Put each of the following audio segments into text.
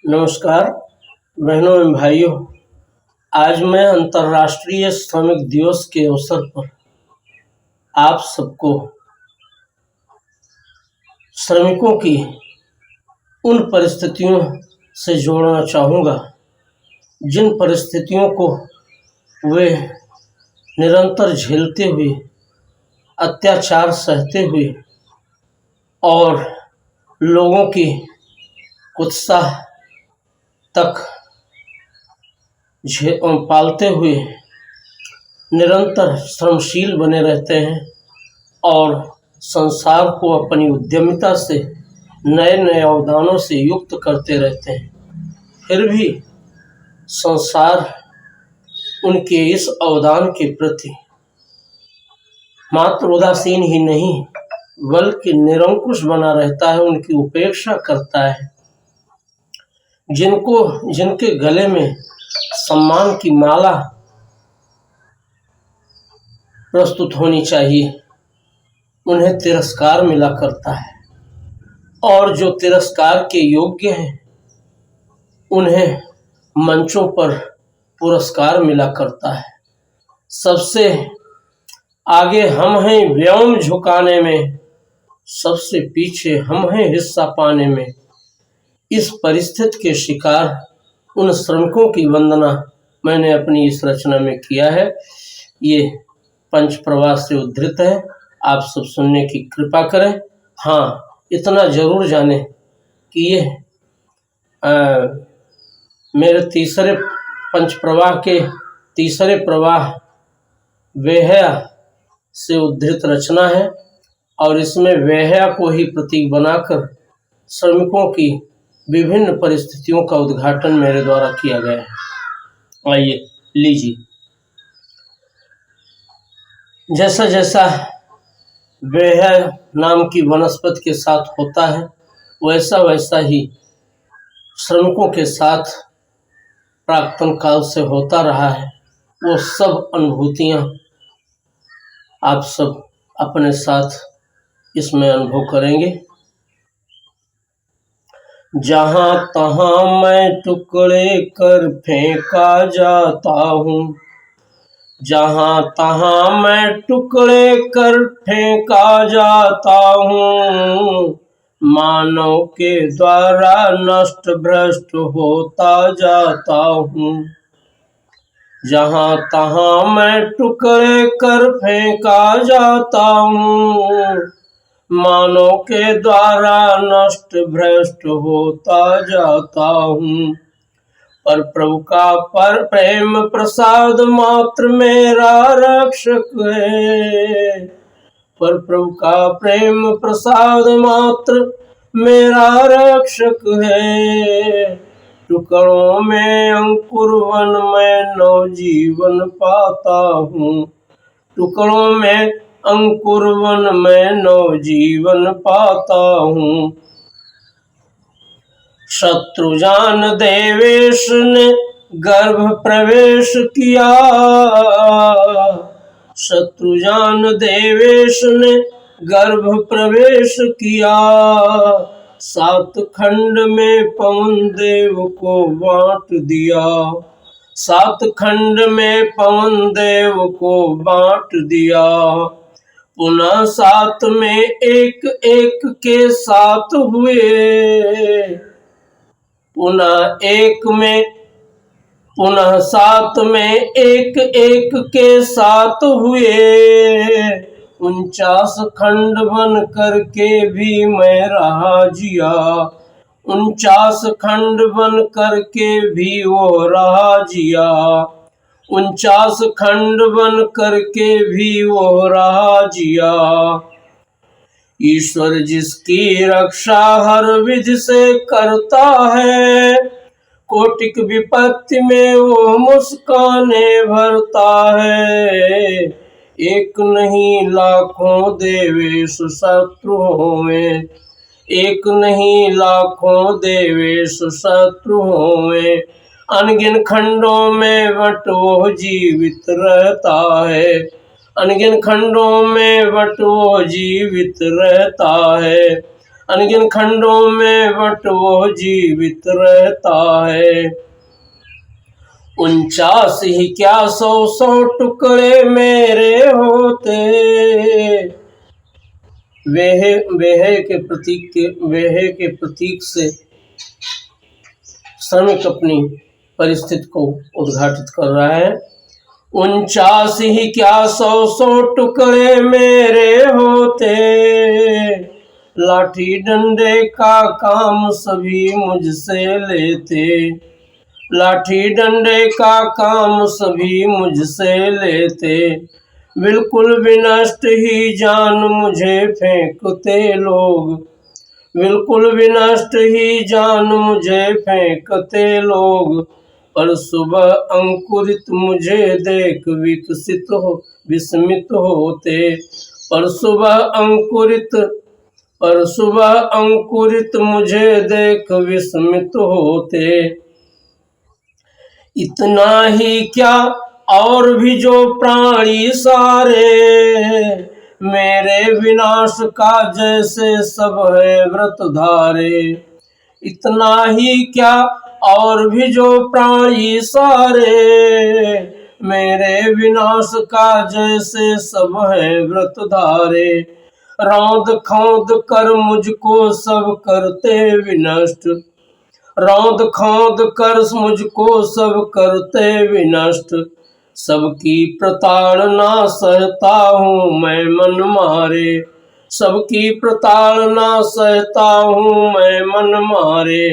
नमस्कार बहनों एवं भाइयों। आज मैं अंतर्राष्ट्रीय श्रमिक दिवस के अवसर पर आप सबको श्रमिकों की उन परिस्थितियों से जोड़ना चाहूँगा जिन परिस्थितियों को वे निरंतर झेलते हुए, अत्याचार सहते हुए और लोगों की कुत्सा तक पालते हुए निरंतर श्रमशील बने रहते हैं और संसार को अपनी उद्यमिता से नए नए अवदानों से युक्त करते रहते हैं। फिर भी संसार उनके इस अवदान के प्रति मात्र उदासीन ही नहीं बल्कि निरंकुश बना रहता है, उनकी उपेक्षा करता है। जिनके गले में सम्मान की माला प्रस्तुत होनी चाहिए, उन्हें तिरस्कार मिला करता है और जो तिरस्कार के योग्य हैं उन्हें मंचों पर पुरस्कार मिला करता है। सबसे आगे हम हैं व्योम झुकाने में, सबसे पीछे हम हैं हिस्सा पाने में। इस परिस्थिति के शिकार उन श्रमिकों की वंदना मैंने अपनी इस रचना में किया है। ये पंच प्रवाह से उद्धृत है, आप सब सुनने की कृपा करें। हाँ, इतना जरूर जानें कि ये मेरे तीसरे पंच प्रवाह के तीसरे प्रवाह वेहया से उद्धृत रचना है और इसमें वेहया को ही प्रतीक बनाकर श्रमिकों की विभिन्न परिस्थितियों का उद्घाटन मेरे द्वारा किया गया है। आइए लीजिए। जैसा जैसा वेहया नाम की वनस्पति के साथ होता है वैसा वैसा ही श्रमिकों के साथ प्राक्तन काल से होता रहा है। वो सब अनुभूतियाँ आप सब अपने साथ इसमें अनुभव करेंगे। जहाँ तहाँ मैं टुकड़े कर फेंका जाता हूँ, जहाँ तहाँ मैं टुकड़े कर फेंका जाता हूँ, मानव के द्वारा नष्ट भ्रष्ट होता जाता हूँ। जहाँ तहाँ मैं टुकड़े कर फेंका जाता हूँ, मानव के द्वारा नष्ट भ्रष्ट होता जाता हूँ। पर प्रभु का पर प्रेम प्रसाद मात्र मेरा रक्षक है, पर प्रभु का प्रेम प्रसाद मात्र मेरा रक्षक है। टुकड़ों में अंकुर वन में नवजीवन पाता हूँ, टुकड़ों में अंकुर वन में नवजीवन पाता हूँ। शत्रुजान देवेश ने गर्भ प्रवेश किया, शत्रुजान देवेश ने गर्भ प्रवेश किया। 7 खंड में पवन देव को बांट दिया, 7 खंड में पवन देव को बांट दिया। पुनः 7 में एक एक के 7 हुए, पुनः 7 में एक एक के 7 हुए। 49 खंड बन करके भी मैं रहा जिया, 49 खंड बन करके भी वो रहा जिया, 49 खंड बन करके भी वो रहा जिया। ईश्वर जिसकी रक्षा हर विधि से करता है, कोटिक विपत्ति में वो मुस्काने भरता है। एक नहीं लाखों देवेश शत्रुओं में, एक नहीं लाखों देवेश शत्रुओं में। अनगिन खंडों में बट वो जीवित रहता है, अनगिन खंडों में बट वो जीवित रहता है। अनगिन खंडों में बट वो जीवित रहता है। 49 ही क्या 100 टुकड़े मेरे होते। वेह के प्रतीक से श्रमिक अपनी परिस्थिति को उद्घाटित कर रहा है। 49 ही क्या 100 टुकड़े मेरे होते। लाठी डंडे का काम सभी मुझसे लेते। लाठी डंडे का काम सभी मुझसे लेते। बिल्कुल विनष्ट ही जान मुझे फेंकते लोग। बिल्कुल विनष्ट ही जान मुझे फेंकते लोग। पर सुबह अंकुरित मुझे देख विस्मित होते। पर सुबह अंकुरित मुझे देख विस्मित होते। इतना ही क्या और भी जो प्राणी सारे मेरे विनाश का जैसे सब है व्रत धारे। इतना ही क्या और भी जो प्राणी सारे मेरे विनाश का जैसे सब है व्रत धारे। रौंद खौंद कर मुझको सब करते विनष्ट। रौंद खौंद कर मुझको सब करते विनष्ट। सबकी प्रताड़ना सहता हूँ मैं मन मारे। सबकी प्रताड़ना सहता हूँ मैं मन मारे।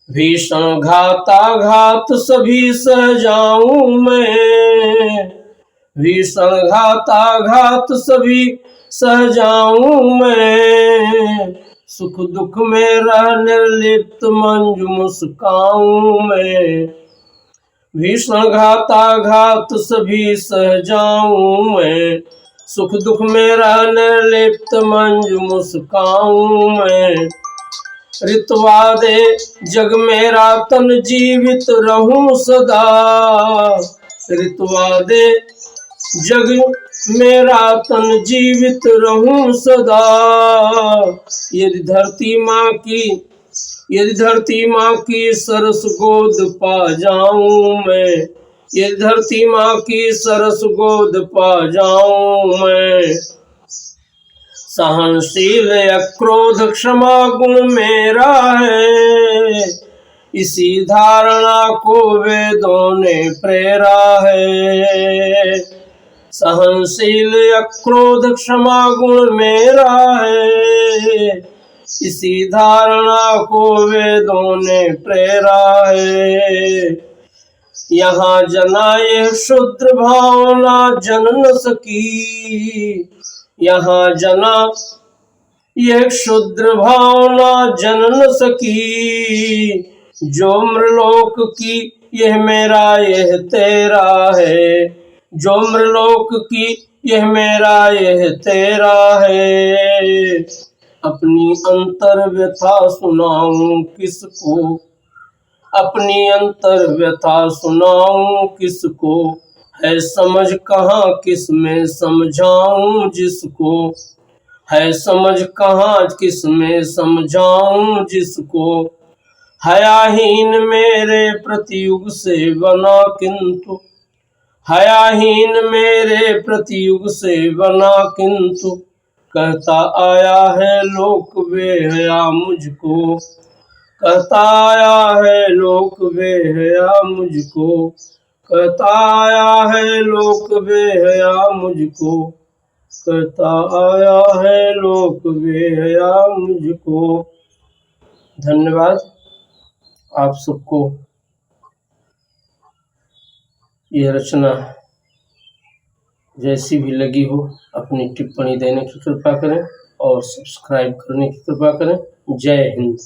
भीषण घाताघात सभी सह जाऊं मैं। भीषण घाताघात सभी सह जाऊं मैं। सुख दुख में रह निर्लिप्त मंजु मुस्काऊं मैं। भीषण घाताघात सभी सह जाऊं मैं। सुख दुख में रह निर्लिप्त मंजु मुस्काऊं मैं। ऋतवादे जग मेरा तन जीवित रहूं सदा। ऋतवादे जग मेरा तन जीवित रहूं सदा। यदि धरती माँ की सरस गोद पा जाऊं मैं। यदि धरती माँ की सरस गोद पा जाऊं मैं। सहनशील अक्रोध क्षमा गुण मेरा है। इसी धारणा को वेदों ने प्रेरा है। सहनशील अक्रोध क्षमा गुण मेरा है। इसी धारणा को वेदों ने प्रेरा है। यहाँ जना ये शुद्र भावना जन न सकी। यहाँ जना यह क्षुद्र भावना जन न सकी। जो मृलोक की यह मेरा यह तेरा है। जो मृलोक की यह मेरा यह तेरा है। अपनी अंतर व्यथा सुनाऊं किसको। अपनी अंतर व्यथा सुनाऊं किसको। है समझ कहाँ किस में समझाऊं जिसको। है समझ कहाँ किस में समझाऊं जिसको। हयाहीन मेरे प्रतियुग से बना किंतु। हयाहीन मेरे प्रतियुग से बना किंतु। कहता आया है लोक बेहया मुझको। कहता आया है लोक बेहया मुझको। कहता आया है लोक बेहया मुझको। कहता आया है लोक बेहया मुझको। धन्यवाद। आप सबको यह रचना जैसी भी लगी हो अपनी टिप्पणी देने की कृपा करें और सब्सक्राइब करने की कृपा करें। जय हिंद।